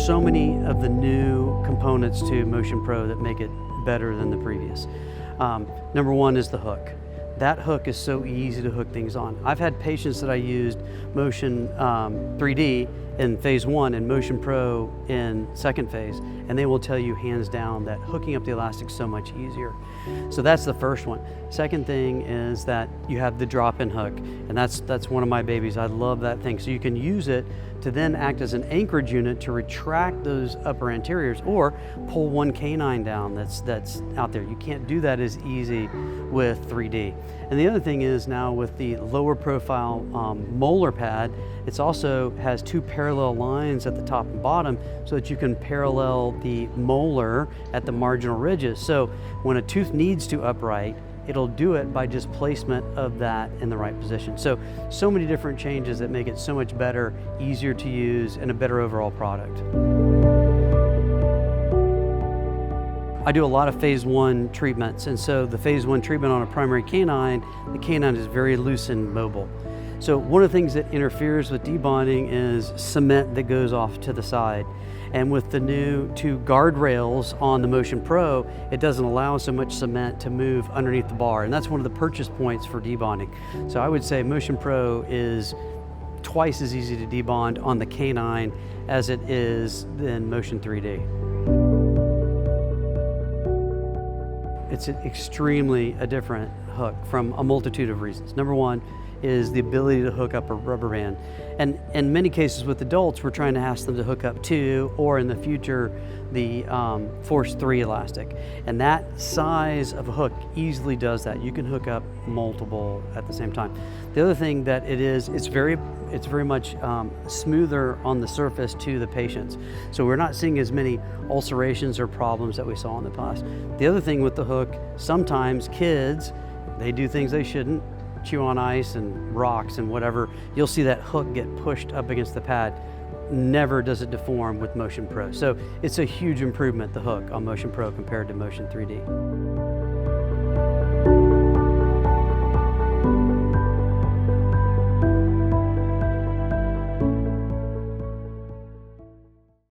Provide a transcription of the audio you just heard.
so many of the new components to Motion Pro that make it better than the previous. Number one is the hook. That hook is so easy to hook things on. I've had patients that I used Motion 3D in phase 1 and Motion Pro in second phase, and they will tell you hands down that hooking up the elastic is so much easier. So that's the first one. Second thing is that you have the drop-in hook, and that's one of my babies. I love that thing. So you can use it to then act as an anchorage unit to retract those upper anteriors or pull one canine down that's out there. You can't do that as easy with 3D. And the other thing is now with the lower profile molar pad, it also has two parallel lines at the top and bottom so that you can parallel the molar at the marginal ridges. So when a tooth needs to upright, it'll do it by just placement of that in the right position. So many different changes that make it so much better, easier to use, and a better overall product. I do a lot of phase 1 treatments, and so the phase 1 treatment on a primary canine, the canine is very loose and mobile. So one of the things that interferes with debonding is cement that goes off to the side. And with the new 2 guardrails on the Motion Pro, it doesn't allow so much cement to move underneath the bar. And that's one of the purchase points for debonding. So I would say Motion Pro is twice as easy to debond on the canine as it is in Motion 3D. It's extremely a different hook from a multitude of reasons. Number one is the ability to hook up a rubber band. And in many cases with adults, we're trying to ask them to hook up 2, or in the future, the Force 3 elastic. And that size of a hook easily does that. You can hook up multiple at the same time. The other thing that it is, it's very much smoother on the surface to the patients. So we're not seeing as many ulcerations or problems that we saw in the past. The other thing with the hook, sometimes kids, they do things they shouldn't, chew on ice and rocks and whatever. You'll see that hook get pushed up against the pad. Never does it deform with Motion Pro. So it's a huge improvement, the hook on Motion Pro compared to Motion 3D.